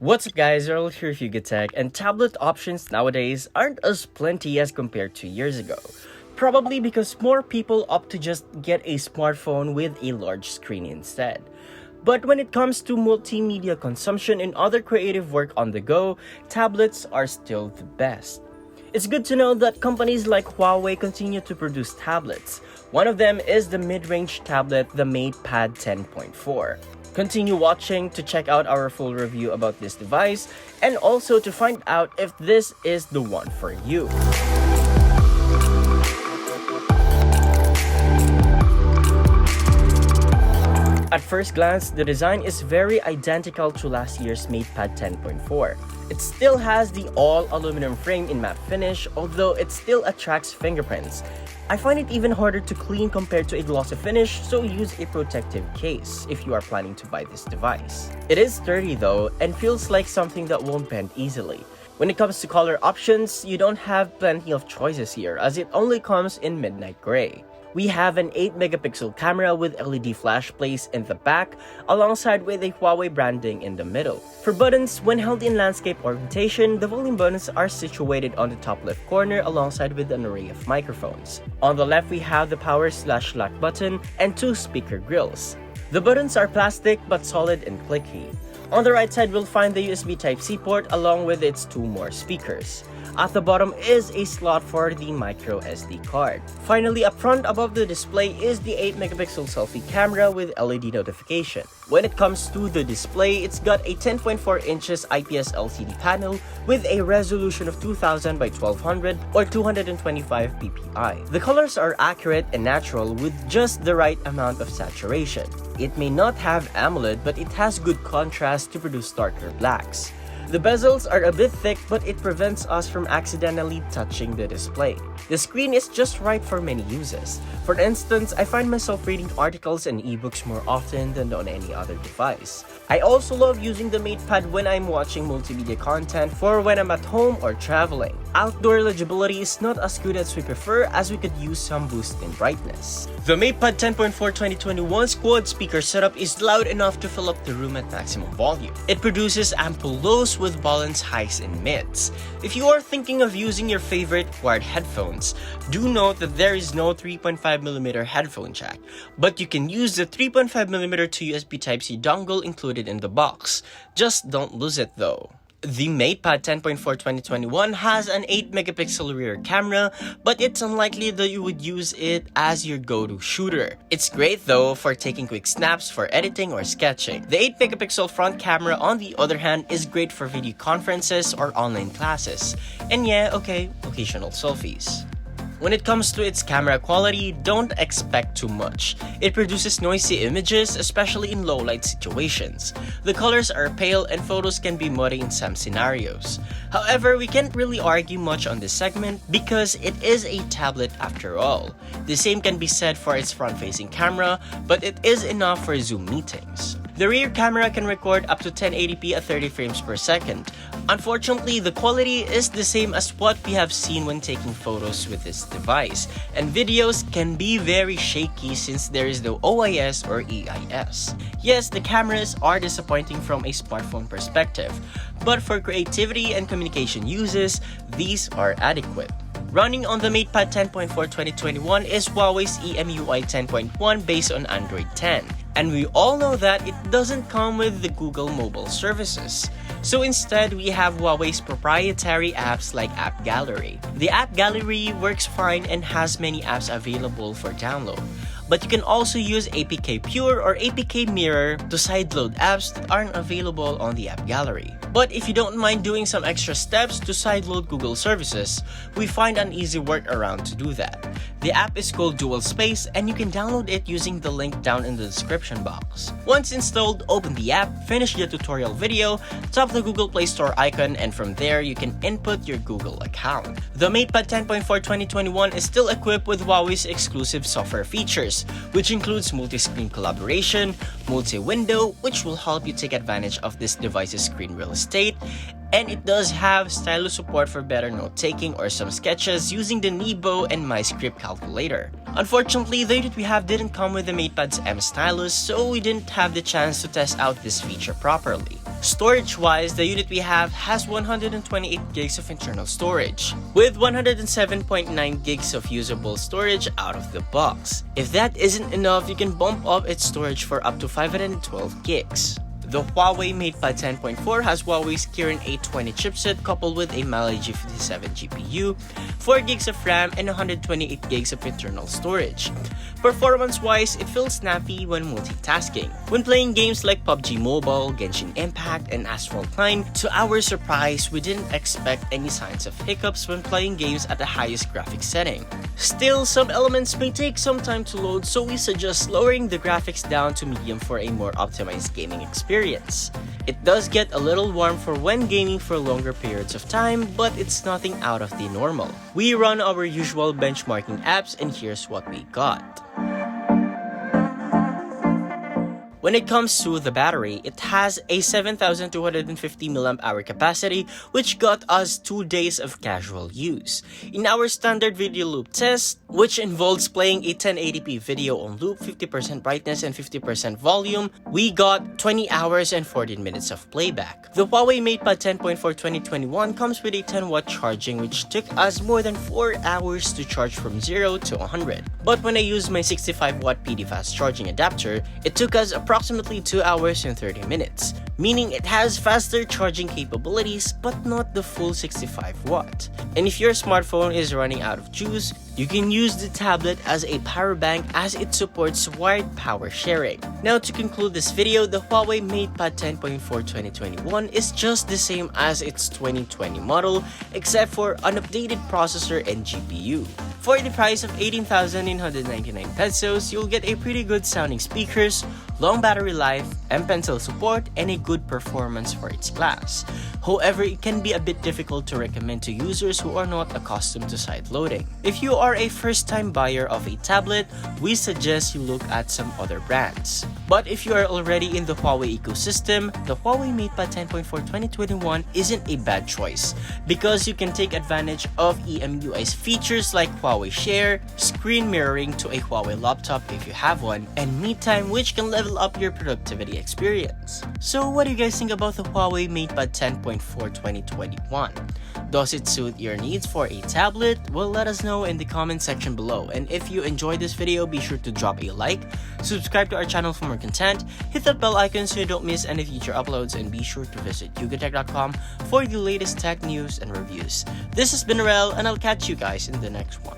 What's up guys, Earl here, Hugo Tech, and tablet options nowadays aren't as plenty as compared to years ago. Probably because more people opt to just get a smartphone with a large screen instead. But when it comes to multimedia consumption and other creative work on the go, tablets are still the best. It's good to know that companies like Huawei continue to produce tablets. One of them is the mid-range tablet, the MatePad 10.4. Continue watching to check out our full review about this device and also to find out if this is the one for you. At first glance, the design is very identical to last year's MatePad 10.4. It still has the all-aluminum frame in matte finish, although it still attracts fingerprints. I find it even harder to clean compared to a glossy finish, so use a protective case if you are planning to buy this device. It is sturdy though, and feels like something that won't bend easily. When it comes to color options, you don't have plenty of choices here as it only comes in midnight gray. We have an 8-megapixel camera with LED flash placed in the back alongside with a Huawei branding in the middle. For buttons, when held in landscape orientation, the volume buttons are situated on the top left corner alongside with an array of microphones. On the left, we have the power/lock button and 2 speaker grills. The buttons are plastic but solid and clicky. On the right side, we'll find the USB Type-C port along with its 2 more speakers. At the bottom is a slot for the micro SD card. Finally, up front above the display is the 8-megapixel selfie camera with LED notification. When it comes to the display, it's got a 10.4 inches IPS LCD panel with a resolution of 2000 by 1200 or 225 ppi. The colors are accurate and natural with just the right amount of saturation. It may not have AMOLED, but it has good contrast to produce darker blacks. The bezels are a bit thick, but it prevents us from accidentally touching the display. The screen is just right for many uses. For instance, I find myself reading articles and ebooks more often than on any other device. I also love using the MatePad when I'm watching multimedia content for when I'm at home or traveling. Outdoor legibility is not as good as we prefer as we could use some boost in brightness. The MatePad 10.4 2021's quad speaker setup is loud enough to fill up the room at maximum volume. It produces ample lows with balanced highs and mids. If you are thinking of using your favorite wired headphones, do note that there is no 3.5mm headphone jack, but you can use the 3.5mm to USB Type-C dongle included in the box. Just don't lose it though. The MatePad 10.4 2021 has an 8-megapixel rear camera, but it's unlikely that you would use it as your go-to shooter. It's great though for taking quick snaps for editing or sketching. The 8-megapixel front camera on the other hand is great for video conferences or online classes. And yeah, okay, occasional selfies. When it comes to its camera quality, don't expect too much. It produces noisy images, especially in low-light situations. The colors are pale and photos can be muddy in some scenarios. However, we can't really argue much on this segment because it is a tablet after all. The same can be said for its front-facing camera, but it is enough for Zoom meetings. The rear camera can record up to 1080p at 30 frames per second. Unfortunately, the quality is the same as what we have seen when taking photos with this device, and videos can be very shaky since there is no OIS or EIS. Yes, the cameras are disappointing from a smartphone perspective, but for creativity and communication uses, these are adequate. Running on the MatePad 10.4 2021 is Huawei's EMUI 10.1 based on Android 10. And we all know that it doesn't come with the Google mobile services. So instead, we have Huawei's proprietary apps like App Gallery. The App Gallery works fine and has many apps available for download. But you can also use APK Pure or APK Mirror to sideload apps that aren't available on the App Gallery. But if you don't mind doing some extra steps to sideload Google services, we find an easy workaround to do that. The app is called Dual Space and you can download it using the link down in the description box. Once installed, open the app, finish the tutorial video, tap the Google Play Store icon, and from there you can input your Google account. The MatePad 10.4 2021 is still equipped with Huawei's exclusive software features, which includes multi-screen collaboration, multi-window, which will help you take advantage of this device's screen real estate, and it does have stylus support for better note-taking or some sketches using the Nebo and MyScript calculator. Unfortunately, the unit we have didn't come with the MatePad's M stylus, so we didn't have the chance to test out this feature properly. Storage-wise, the unit we have has 128 gigs of internal storage, with 107.9 gigs of usable storage out of the box. If that isn't enough, you can bump up its storage for up to 512 gigs. The Huawei MatePad 10.4 has Huawei's Kirin A20 chipset coupled with a Mali G57 GPU, 4 gigs of RAM, and 128 gigs of internal storage. Performance-wise, it feels snappy when multitasking. When playing games like PUBG Mobile, Genshin Impact, and Asphalt 9, to our surprise, we didn't expect any signs of hiccups when playing games at the highest graphics setting. Still, some elements may take some time to load, so we suggest lowering the graphics down to medium for a more optimized gaming experience. It does get a little warm for when gaming for longer periods of time, but it's nothing out of the normal. We run our usual benchmarking apps, and here's what we got. When it comes to the battery, it has a 7,250 mAh capacity, which got us 2 days of casual use. In our standard video loop test, which involves playing a 1080p video on loop, 50% brightness and 50% volume, we got 20 hours and 14 minutes of playback. The Huawei MatePad 10.4 2021 comes with a 10-watt charging, which took us more than 4 hours to charge from 0 to 100. But when I used my 65-watt PD fast charging adapter, it took us approximately 2 hours and 30 minutes, meaning it has faster charging capabilities but not the full 65 watt. And if your smartphone is running out of juice, you can use the tablet as a power bank as it supports wired power sharing. Now to conclude this video, the Huawei MatePad 10.4 2021 is just the same as its 2020 model except for an updated processor and GPU. For the price of 18,999 pesos, you'll get a pretty good sounding speakers, long battery life, M-Pencil support, and a good performance for its class. However, it can be a bit difficult to recommend to users who are not accustomed to side loading. If you are a first-time buyer of a tablet, we suggest you look at some other brands. But if you are already in the Huawei ecosystem, the Huawei MatePad 10.4 2021 isn't a bad choice because you can take advantage of EMUI's features like Huawei Share, screen mirroring to a Huawei laptop if you have one, and MeetTime, which can level up your productivity experience. So what do you guys think about the Huawei MatePad 10.4 2021? Does it suit your needs for a tablet? Well, let us know in the comment section below. And if you enjoyed this video, be sure to drop a like, subscribe to our channel for more content, hit that bell icon so you don't miss any future uploads, and be sure to visit yugatech.com for the latest tech news and reviews. This has been Rel, and I'll catch you guys in the next one.